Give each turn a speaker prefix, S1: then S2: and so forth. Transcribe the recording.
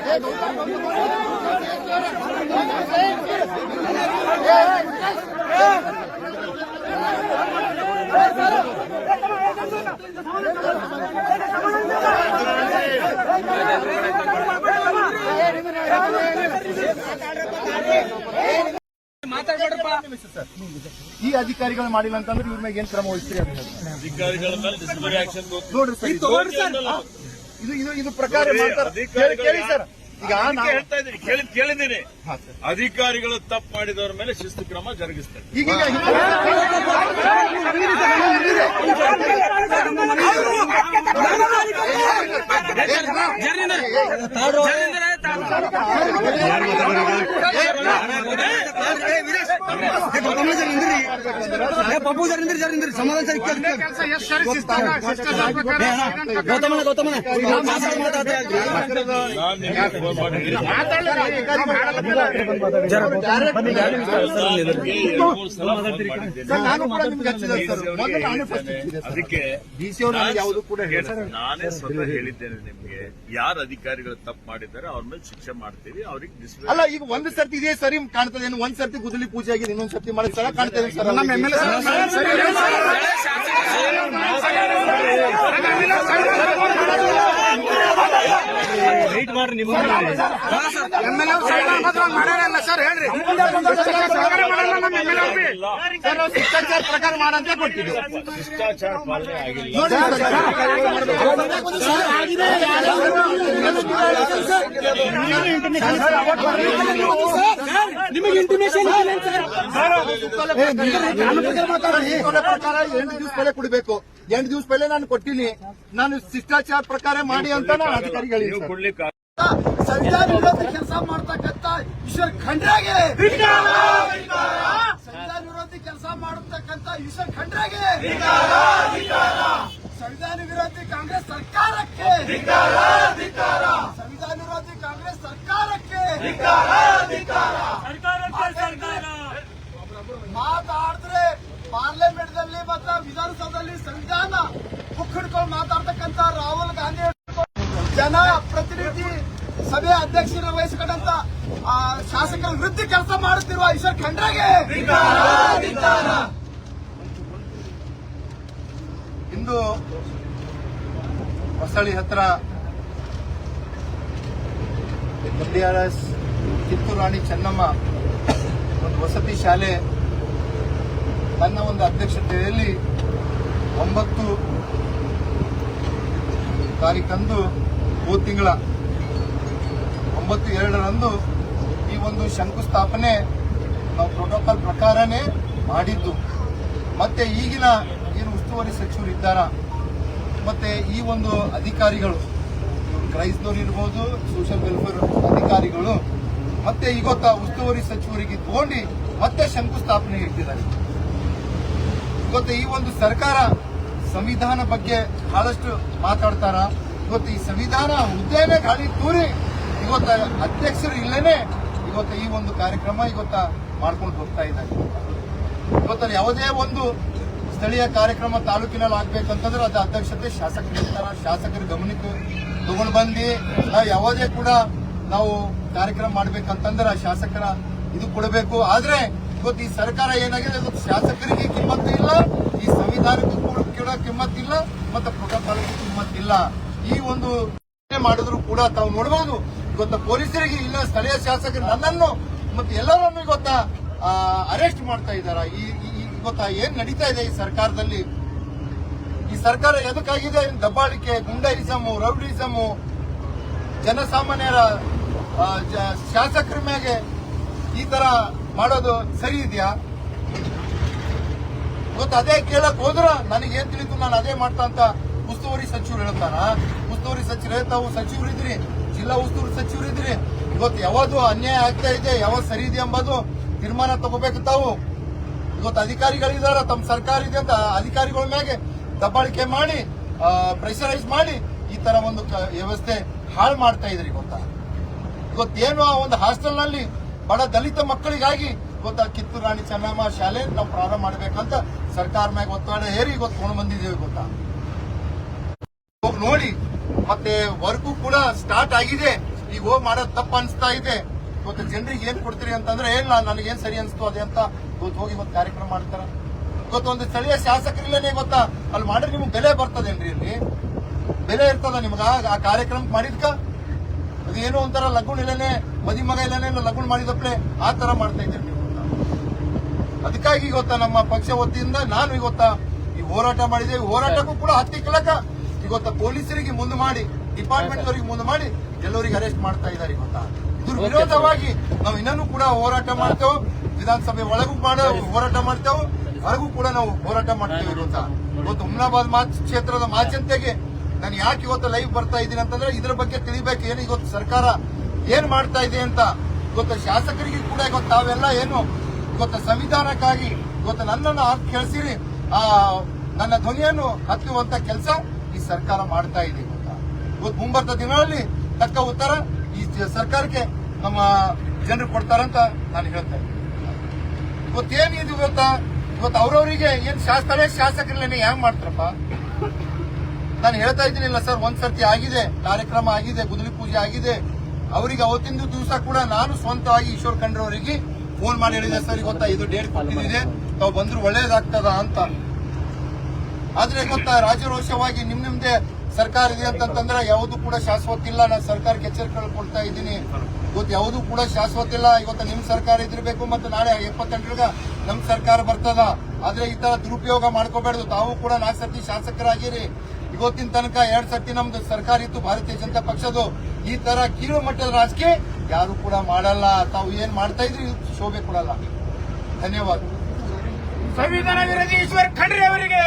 S1: ಈ ಅಧಿಕಾರಿಗಳು ಮಾಡಿಲ್ಲ ಅಂತಂದ್ರೆ ಇವ್ರ ಮೇಲೆ ಏನ್ ಕ್ರಮ ವಹಿಸ್ತೀರಿ ಅಂತ
S2: ಅಧಿಕಾರಿಗಳ ಮೇಲೆ ಡಿಸಿಪ್ಲಿನರಿ ಆಕ್ಷನ್
S1: ನೋಡ್ರಿ ಇದು ಪ್ರಕಾರ ಕೇಳಿ ಸರ್. ಈಗ
S2: ಹೇಳ್ತಾ ಇದ್ದೀನಿ, ಕೇಳಿದ್ದೀನಿ. ಅಧಿಕಾರಿಗಳು ತಪ್ಪು ಮಾಡಿದವರ ಮೇಲೆ ಶಿಸ್ತು ಕ್ರಮ ಜರುಗಿಸ್ತಾರೆ.
S1: ಈಗ
S2: ಅದಕ್ಕೆ ನಾನೇ ಸ್ವತಃ ಹೇಳಿದ್ದೇನೆ ನಿಮ್ಗೆ, ಯಾರು ಅಧಿಕಾರಿಗಳು ತಪ್ಪು ಮಾಡಿದ್ದಾರೆ ಅವ್ರ ಮೇಲೆ ಶಿಕ್ಷೆ ಮಾಡ್ತೀವಿ. ಅವ್ರಿಗೆ
S1: ಅಲ್ಲ, ಈಗ ಒಂದ್ ಸರ್ತಿ ಇದೇ ಸರಿ ಕಾಣ್ತದೆ, ಒಂದ್ ಸರ್ತಿ ಗುದ್ದಲಿ ಪೂಜೆ ಆಗಿದೆ, ಇನ್ನೊಂದ್ ಸರ್ತಿ ಮಾಡಿದ ಸಲ ಕಾಣ್ತದೆ ಸರ್. ನಮ್ಮ ಎಂ ಎಲ್
S3: ವೆಯ್ಟ್ ಮಾಡ್ರಿ, ನಿಮ್ಮ
S1: ಸರ್ ಹೇಳ್ರಿ, ಶಿಷ್ಟಾಚಾರ ಪ್ರಕಾರ ಮಾಡಂತ ಕೊಟ್ಟಿದ್ದು.
S2: ಶಿಷ್ಟಾಚಾರ ಪಾಲನೆ ಆಗಿಲ್ಲ.
S3: ನಿಮಗೆ ಇಂಟಿಮೇಷನ್
S1: ಪ್ರಕಾರ 8 ದಿವಸ ಬೆಲೆ ಕೊಡಬೇಕು. 8 ದಿವಸ ಬೆಲೆ ನಾನು ಕೊಟ್ಟಿನಿ. ನಾನು ಶಿಷ್ಟಾಚಾರ ಪ್ರಕಾರ ಮಾಡಿ ಅಂತ ನಾನು ಅಧಿಕಾರಿಗಳಿಗೆ
S4: ಸಂವಿಧಾನ ವಿರೋಧಿ ಕೆಲಸ ಮಾಡ್ತಕ್ಕಂಥ ಈಶ್ವರ್ ಖಂಡ್ರೆಗೆ, ಸಂವಿಧಾನ ವಿರೋಧಿ ಕೆಲಸ ಮಾಡತಕ್ಕಂಥ ಈಶ್ವರ್ ಖಂಡ್ರೆಗೆ, ಸಂವಿಧಾನ ವಿರೋಧಿ ಕಾಂಗ್ರೆಸ್ ಸರ್ಕಾರಕ್ಕೆ, ಸಂವಿಧಾನ ವಿರೋಧಿ ಕಾಂಗ್ರೆಸ್ ಸರ್ಕಾರಕ್ಕೆ ಮಾತಾಡಿದ್ರೆ ಪಾರ್ಲಿಮೆಂಟ್ ದಲ್ಲಿ ಮತ್ತು ವಿಧಾನಸೌಧದಲ್ಲಿ ಸಂವಿಧಾನ ಬುಕ್ ಹಿಡ್ಕೊಂಡು ಮಾತಾಡ್ತಕ್ಕಂಥ ರಾಹುಲ್ ಗಾಂಧಿ ಜನ ಪ್ರತಿನಿಧಿ ಸಭೆ ಅಧ್ಯಕ್ಷರ ವಹಿಸಿಕೊಂಡಂತ ಶಾಸಕರ ವಿರುದ್ಧ ಕೆಲಸ ಮಾಡುತ್ತಿರುವ ಈಶ್ವರ್ ಖಂಡ್ರೆಗೆ
S1: ಇಂದು ಹೊಸಳ್ಳಿ ಹತ್ರ MDRS ಕಿತ್ತೂರು ರಾಣಿ ಚೆನ್ನಮ್ಮ ಒಂದು ವಸತಿ ಶಾಲೆ ತನ್ನ ಒಂದು ಅಧ್ಯಕ್ಷತೆಯಲ್ಲಿ 9 ತಾರೀಕಂದು ಹೋದ ತಿಂಗಳ 9/2 ಈ ಒಂದು ಶಂಕುಸ್ಥಾಪನೆ ನಾವು ಪ್ರೋಟೋಕಾಲ್ ಪ್ರಕಾರನೇ ಮಾಡಿದ್ದು. ಮತ್ತೆ ಈಗಿನ ಏನು ಉಸ್ತುವಾರಿ ಸಚಿವರು ಇದ್ದಾರ, ಮತ್ತೆ ಈ ಒಂದು ಅಧಿಕಾರಿಗಳು ಕ್ರೈಸ್ತವರು ಇರ್ಬೋದು, ಸೋಷಿಯಲ್ ವೆಲ್ಫೇರ್ ಅಧಿಕಾರಿಗಳು ಮತ್ತೆ ಇವತ್ತ ಉಸ್ತುವಾರಿ ಸಚಿವರಿಗೆ ತಗೊಂಡು ಮತ್ತೆ ಶಂಕುಸ್ಥಾಪನೆ ಇಟ್ಟಿದ್ದಾರೆ. ಇವತ್ತು ಈ ಒಂದು ಸರ್ಕಾರ ಸಂವಿಧಾನ ಬಗ್ಗೆ ಬಹಳಷ್ಟು ಮಾತಾಡ್ತಾರ. ಇವತ್ತು ಈ ಸಂವಿಧಾನ ಹುದ್ದೆನೇ ಗಾಳಿ ತೂರಿ ಇವತ್ತ ಅಧ್ಯಕ್ಷರು ಇಲ್ಲೇನೆ ಇವತ್ತು ಈ ಒಂದು ಕಾರ್ಯಕ್ರಮ ಇವತ್ತ ಮಾಡ್ಕೊಂಡು ಹೋಗ್ತಾ ಇದ್ದಾರೆ. ಇವತ್ತಲ್ಲಿ ಯಾವುದೇ ಒಂದು ಸ್ಥಳೀಯ ಕಾರ್ಯಕ್ರಮ ತಾಲೂಕಿನಲ್ಲಿ ಆಗ್ಬೇಕಂತಂದ್ರೆ ಅದು ಅಧ್ಯಕ್ಷತೆ ಶಾಸಕರು ಇರ್ತಾರ. ಶಾಸಕರ ಗಮನಕ್ಕೆ ತಗೊಂಡು ಬಂದು ನಾವು ಯಾವುದೇ ಕೂಡ ನಾವು ಕಾರ್ಯಕ್ರಮ ಮಾಡ್ಬೇಕಂತಂದ್ರೆ ಶಾಸಕರ ಇದು ಕೊಡಬೇಕು. ಆದ್ರೆ ಇವತ್ತು ಈ ಸರ್ಕಾರ ಏನಾಗಿದೆ, ಇವತ್ತು ಶಾಸಕರಿಗೆ ಕಿಮ್ಮತ್ತು ಇಲ್ಲ, ಈ ಸಂವಿಧಾನಕ್ಕೂ ಕೂಡ ಕಿಮ್ಮತ್ತಿಲ್ಲ, ಮತ್ತೆ ಪ್ರೋಟೋಕಾಲ್ಗೂ ಕಿಮ್ಮತ್ತಿಲ್ಲ. ಈ ಒಂದು ಮಾಡಿದ್ರು ಕೂಡ ತಾವು ನೋಡಬಹುದು ಇವತ್ತು ಪೊಲೀಸರಿಗೆ ಇಲ್ಲ ಸ್ಥಳೀಯ ಶಾಸಕರು ನನ್ನನ್ನು ಮತ್ತೆ ಎಲ್ಲರನ್ನು ಇವತ್ತ ಅರೆಸ್ಟ್ ಮಾಡ್ತಾ ಇದ್ದಾರ. ಇವತ್ತ ಏನ್ ನಡೀತಾ ಇದೆ ಈ ಸರ್ಕಾರದಲ್ಲಿ? ಈ ಸರ್ಕಾರ ಎದಕ್ಕಾಗಿದೆ? ದಬ್ಬಾಳಿಕೆ, ಗುಂಡಾಯಿಸಮು, ರೌಡಿಸಮು, ಜನಸಾಮಾನ್ಯರ ಶಾಸಕರ ಮೇಲೆ ಈ ತರ ಮಾಡೋದು ಸರಿ ಇದೆಯಾ? ಇವತ್ತು ಅದೇ ಕೇಳಕ್ ಹೋದ್ರ ನನಗೇನ್ ತಿಳಿತು, ನಾನು ಅದೇ ಮಾಡ್ತಾ ಅಂತ ಉಸ್ತುವಾರಿ ಸಚಿವರು ಹೇಳ್ತಾರ. ಉಸ್ತುವಾರಿ ಸಚಿವರು ತಾವು ಸಚಿವರಿದ್ರಿ, ಜಿಲ್ಲಾ ಉಸ್ತುವಾರಿ ಸಚಿವರಿದ್ರಿ. ಇವತ್ತು ಯಾವುದು ಅನ್ಯಾಯ ಆಗ್ತಾ ಇದೆ, ಯಾವ್ದು ಸರಿ ಇದೆ ಎಂಬುದು ತೀರ್ಮಾನ ತಗೋಬೇಕು ತಾವು. ಇವತ್ತು ಅಧಿಕಾರಿಗಳಿದಾರ, ತಮ್ಮ ಸರ್ಕಾರ ಇದೆ ಅಂತ ಅಧಿಕಾರಿಗಳ ಮ್ಯಾಗೆ ದಬ್ಬಾಳಿಕೆ ಮಾಡಿ, ಪ್ರೆಷರೈಸ್ ಮಾಡಿ ಈ ತರ ಒಂದು ವ್ಯವಸ್ಥೆ ಹಾಳು ಮಾಡ್ತಾ ಇದ್ರಿ. ಇವತ್ತೇನು ಆ ಒಂದು ಹಾಸ್ಟೆಲ್ ನಲ್ಲಿ ಬಡ ದಲಿತ ಮಕ್ಕಳಿಗಾಗಿ ಗೊತ್ತಾ ಕಿತ್ತೂರು ರಾಣಿ ಚೆನ್ನಮ್ಮ ಶಾಲೆ ನಾವು ಪ್ರಾರಂಭ ಮಾಡಬೇಕಂತ ಸರ್ಕಾರ ಮ್ಯಾಗ ಒತ್ತಡ ಹೇರಿ ಇವತ್ತು ತಗೊಂಡು ಬಂದಿದ್ದೇವೆ. ಗೊತ್ತಾ ಹೋಗಿ ನೋಡಿ, ಮತ್ತೆ ವರ್ಕು ಕೂಡ ಸ್ಟಾರ್ಟ್ ಆಗಿದೆ. ಈಗ ಹೋಗಿ ಮಾಡೋದು ತಪ್ಪು ಅನಿಸ್ತಾ ಇದೆ. ಇವತ್ತು ಜನರಿಗೆ ಏನ್ ಕೊಡ್ತೀರಿ ಅಂತಂದ್ರೆ ಹೇಳ ನನಗೇನ್ ಸರಿ ಅನಿಸ್ತು ಅದೇ ಅಂತ ಇವತ್ತು ಹೋಗಿ ಇವತ್ತು ಕಾರ್ಯಕ್ರಮ ಮಾಡ್ತಾರ. ಇವತ್ತು ಒಂದು ಸ್ಥಳೀಯ ಶಾಸಕರಿಲ್ಲೇ ಗೊತ್ತಾ ಅಲ್ಲಿ ಮಾಡಿದ್ರೆ ನಿಮ್ಗೆ ಬೆಲೆ ಬರ್ತದೇನ್ರಿ? ಇಲ್ಲಿ ಬೆಲೆ ಇರ್ತದ ನಿಮ್ಗ ಆ ಕಾರ್ಯಕ್ರಮ ಮಾಡಿದ್ಕ? ಅದೇನೋ ಒಂಥರ ಲಗ್ನ ಇಲ್ಲೇನೆ ಮದಿ ಮಗ ಇಲ್ಲೇನೆ ಲಗ್ನ ಮಾಡಿದಪ್ಲೆ ಆ ತರ ಮಾಡ್ತಾ ಇದ್ದೀರಿ ನೀವು. ಅದಕ್ಕಾಗಿ ಇವತ್ತ ನಮ್ಮ ಪಕ್ಷ ವತಿಯಿಂದ ನಾನು ಇವತ್ತ ಈ ಹೋರಾಟ ಮಾಡಿದ್ದೇವೆ. ಹೋರಾಟಕ್ಕೂ ಕೂಡ ಹತ್ತಿಕ್ಕಲಕ ಇವತ್ತ ಪೊಲೀಸರಿಗೆ ಮುಂದೆ ಮಾಡಿ, ಡಿಪಾರ್ಟ್ಮೆಂಟ್ ಅವರಿಗೆ ಮುಂದೆ ಮಾಡಿ ಎಲ್ಲರಿಗೆ ಅರೆಸ್ಟ್ ಮಾಡ್ತಾ ಇದ್ದಾರೆ. ಇವತ್ತ ಇದ್ರ ವಿರೋಧವಾಗಿ ನಾವು ಇನ್ನೂ ಕೂಡ ಹೋರಾಟ ಮಾಡ್ತೇವೆ. ವಿಧಾನಸಭೆ ಒಳಗೂ ಹೋರಾಟ ಮಾಡ್ತೇವೆ, ಹೊರಗೂ ಕೂಡ ನಾವು ಹೋರಾಟ ಮಾಡ್ತೇವೆ. ಇವತ್ತು ಹುಮ್ನಾಬಾದ್ ಕ್ಷೇತ್ರದ ಮಾಚಂತೆಗೆ ನಾನು ಯಾಕೆ ಇವತ್ತು ಲೈವ್ ಬರ್ತಾ ಇದ್ದೀನಿ ಅಂತಂದ್ರೆ ಇದ್ರ ಬಗ್ಗೆ ತಿಳಿಬೇಕು. ಏನು ಇವತ್ತು ಸರ್ಕಾರ ಏನ್ ಮಾಡ್ತಾ ಇದೆ ಅಂತ ಇವತ್ತು ಶಾಸಕರಿಗೆ ಕೂಡ ಇವತ್ತು ತಾವೆಲ್ಲ ಏನು ಇವತ್ತು ಸಂವಿಧಾನಕ್ಕಾಗಿ ಇವತ್ತು ನನ್ನನ್ನು ಕೇಳಿಸಿರಿ ನನ್ನ ಧ್ವನಿಯನ್ನು ಹತ್ತುವಂತ ಕೆಲಸ ಈ ಸರ್ಕಾರ ಮಾಡ್ತಾ ಇದೆ. ಇವತ್ತು ಮುಂಬರ್ತ ದಿನಗಳಲ್ಲಿ ತಕ್ಕ ಉತ್ತರ ಈ ಸರ್ಕಾರಕ್ಕೆ ನಮ್ಮ ಜನರು ಕೊಡ್ತಾರಂತ ನಾನು ಹೇಳ್ತಾ ಇದ್ದೀನಿ. ಇವತ್ತೇನಿದು ಇವತ್ತು ಅವ್ರವರಿಗೆ ಏನ್ ಸ್ಥಳೀಯ ಶಾಸಕರಲ್ಲೇನೆ ಹೆಂಗ್ ಮಾಡ್ತಾರಪ್ಪ? ನಾನು ಹೇಳ್ತಾ ಇದ್ದೀನಿಲ್ಲ ಸರ್, ಒಂದ್ಸರ್ತಿ ಆಗಿದೆ, ಕಾರ್ಯಕ್ರಮ ಆಗಿದೆ, ಗುದ್ದಲಿ ಪೂಜೆ ಆಗಿದೆ. ಅವರಿಗೆ ಅವತ್ತಿನ ದಿವಸ ಕೂಡ ನಾನು ಸ್ವಂತವಾಗಿ ಈಶ್ವರ್ ಖಂಡ್ರೆ ಅವರಿಗೆ ಫೋನ್ ಮಾಡಿ ಹೇಳಿದೆ, ಸರ್ ಗೊತ್ತಾ ಇದು ಡೇಟ್ ಕೊಟ್ಟಿದೆ, ತಾವು ಬಂದ್ರು ಒಳ್ಳೇದಾಗ್ತದ ಅಂತ. ಆದ್ರೆ ಗೊತ್ತಾ ರಾಜರೋಷವಾಗಿ ನಿಮ್ದೇ ಸರ್ಕಾರ ಇದೆ ಅಂತಂದ್ರೆ ಯಾವುದು ಕೂಡ ಶಾಶ್ವತ ಇಲ್ಲ. ನಾನು ಸರ್ಕಾರಕ್ಕೆ ಎಚ್ಚರಿಕೆ ಕೊಡ್ತಾ ಇದ್ದೀನಿ. ಇವತ್ತು ಯಾವುದು ಕೂಡ ಶಾಶ್ವತ ಇಲ್ಲ. ಇವತ್ತು ನಿಮ್ ಸರ್ಕಾರ ಇದಿರ್ಬೇಕು ಮತ್ತೆ ನಾಳೆ 78ರ ನಮ್ ಸರ್ಕಾರ ಬರ್ತದ. ಆದ್ರೆ ಈ ತರ ದುರುಪಯೋಗ ಮಾಡ್ಕೋಬೇಡ್ದು. ತಾವು ಕೂಡ 4 ಸರ್ತಿ ಶಾಸಕರಾಗಿರಿ. ಇವತ್ತಿನ ತನಕ 2 ಸರ್ತಿ ನಮ್ದು ಸರ್ಕಾರ ಇತ್ತು ಭಾರತೀಯ ಜನತಾ ಪಕ್ಷದ್ದು. ಈ ತರ ಕೀಳು ಮಟ್ಟದ ರಾಜಕೀಯ ಯಾರು ಕೂಡ ಮಾಡಲ್ಲ. ತಾವು ಏನ್ ಮಾಡ್ತಾ ಇದ್ರಿ ಶೋಭೆ ಕೊಡಲ್ಲ. ಧನ್ಯವಾದ.
S3: ಸಂವಿಧಾನ ವಿರೋಧಿ ಈಶ್ವರ್ ಖಂಡ್ರೆ ಅವರಿಗೆ